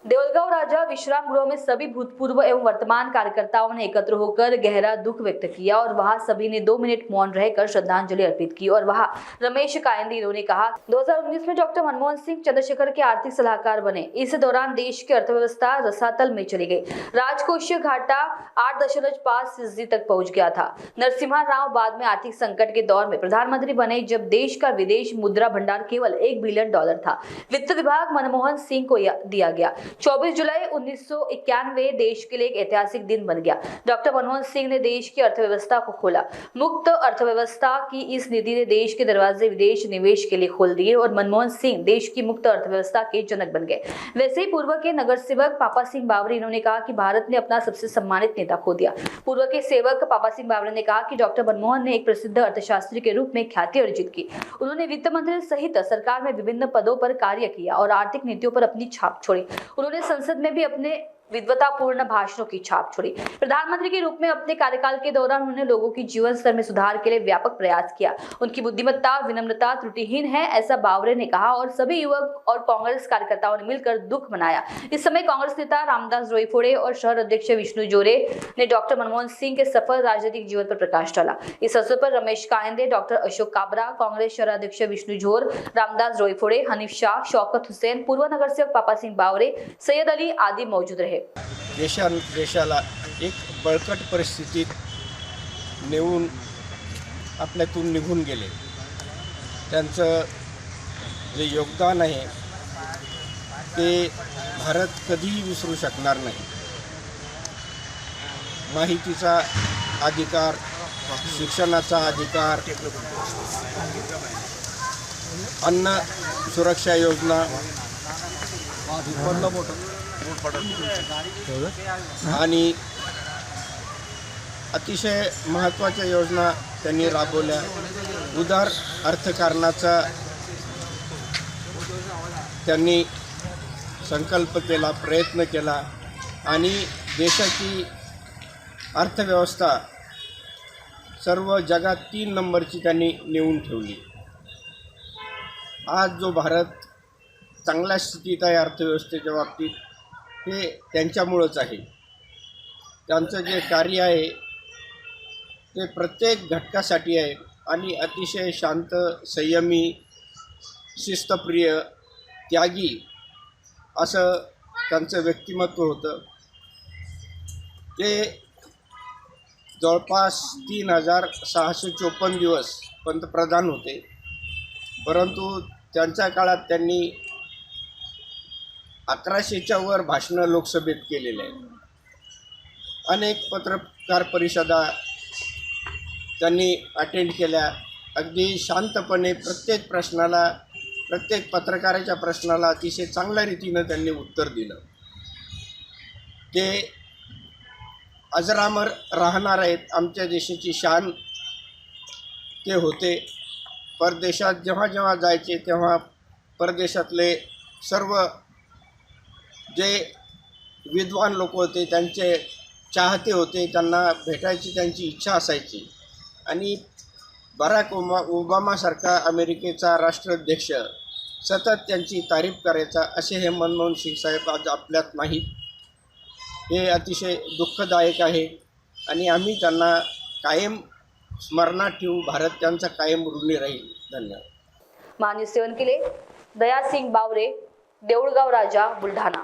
देऊलगांव राजा विश्राम गृह में सभी भूतपूर्व एवं वर्तमान कार्यकर्ताओं ने एकत्र होकर गहरा दुख व्यक्त किया और वहां सभी ने 2 मिनट मौन रहकर श्रद्धांजलि अर्पित की। और वहां रमेश कायंदे इन्होंने कहा, 2019 में डॉक्टर मनमोहन सिंह चंद्रशेखर के आर्थिक सलाहकार बने। इस दौरान देश की अर्थव्यवस्था रसातल में चली गई। राजकोषीय घाटा 8.5% तक पहुंच गया था। नरसिम्हा राव बाद में आर्थिक संकट के दौर में प्रधानमंत्री बने, जब देश का विदेश मुद्रा भंडार केवल $1 बिलियन था। वित्त विभाग मनमोहन सिंह को दिया गया। 24 जुलाई 1991 देश के लिए एक ऐतिहासिक दिन बन गया। डॉक्टर मनमोहन सिंह ने देश की अर्थव्यवस्था को खोला। मुक्त अर्थव्यवस्था की इस नीति ने देश के दरवाजे विदेश निवेश के लिए खोल दिए और मनमोहन सिंह देश की मुक्त अर्थव्यवस्था के जनक बन गए। वैसे ही पूर्व के नगर सेवक पापा सिंह बावरी इन्होंने कहा कि भारत ने अपना सबसे सम्मानित नेता खो दिया। पूर्व के सेवक पापा सिंह बावरी ने कहा कि डॉक्टर मनमोहन ने एक प्रसिद्ध अर्थशास्त्री के रूप में ख्याति अर्जित की। उन्होंने वित्त मंत्री सहित सरकार में विभिन्न पदों पर कार्य किया और आर्थिक नीतियों पर अपनी छाप छोड़ी। उन्होंने संसद में भी अपने विद्वतापूर्ण भाषणों की छाप छोड़ी। प्रधानमंत्री के रूप में अपने कार्यकाल के दौरान उन्होंने लोगों की जीवन स्तर में सुधार के लिए व्यापक प्रयास किया। उनकी बुद्धिमत्ता विनम्रता त्रुटिहीन है, ऐसा बावरे ने कहा और सभी युवक और कांग्रेस कार्यकर्ताओं ने मिलकर दुख मनाया। इस समय कांग्रेस नेता रामदास रोईफोड़े और शहर अध्यक्ष विष्णु जोरे ने डॉक्टर मनमोहन सिंह के सफल राजनीतिक जीवन पर प्रकाश डाला। इस अवसर पर रमेश कायंदे, डॉक्टर अशोक काबरा, कांग्रेस शहर अध्यक्ष विष्णु जोर, रामदास रोईफोड़े, हनीफ शाह, शौकत हुसैन, पूर्व नगर सेवक पापा सिंह बावरे, सैयद अली आदि मौजूद रहे। देशाला एक बळकट परिस्थितीत नेऊन आपल्यातून निघून गेले। त्यांचं जे योगदान आहे ते भारत कधीही विसरू शकणार नाही। माहितीचा अधिकार, शिक्षणाचा अधिकार, अन्न सुरक्षा योजना आणि अतिशय महत्त्वाच्या योजना त्यांनी राबवल्या। उदार अर्थकारणाचा त्यांनी संकल्प केला, प्रयत्न केला आणि देशाची अर्थव्यवस्था सर्व जगात 3 नंबरची त्यांनी नेऊन ठेवली। आज जो भारत चांगल्या स्थितीत आहे अर्थव्यवस्थेच्या बाबतीत, हे त्यांच्यामुळंच आहे। त्यांचं जे कार्य आहे ते प्रत्येक घटकासाठी आहे आणि अतिशय शांत, संयमी, शिस्तप्रिय, त्यागी असं त्यांचं व्यक्तिमत्व होतं। ते जवळपास 3654 दिवस पंतप्रधान होते, परंतु त्यांच्या काळात त्यांनी 1100च्या वर भाषणं लोकसभेत केलेले आहेत। अनेक पत्रकार परिषदा त्यांनी अटेंड केल्या। अगदी शांतपणे प्रत्येक प्रश्नाला, प्रत्येक पत्रकाराच्या प्रश्नाला अतिशय चांगल्या रीतीनं त्यांनी उत्तर दिलं। ते अजरामर राहणार आहेत। आमच्या देशाची शान ते होते। परदेशात जेव्हा जेव्हा जायचे तेव्हा परदेशातले सर्व जे विद्वान लोक होते त्यांचे चाहते होते, त्यांना भेटायची त्यांची इच्छा असायची। आणि बराक ओबामासारखा अमेरिकेचा राष्ट्राध्यक्ष सतत त्यांची तारीफ करायचा, असे हे मनमोहन सिंग साहेब आज आपल्यात नाहीत। हे अतिशय दुःखदायक आहे आणि आम्ही त्यांना कायम स्मरणात ठेवू। भारत त्यांचा कायम ऋणी राहील। धन्यवाद। महान्यूज 7 के लिए दया सिंह बावरे, देऊळगाव राजा, बुलढाणा।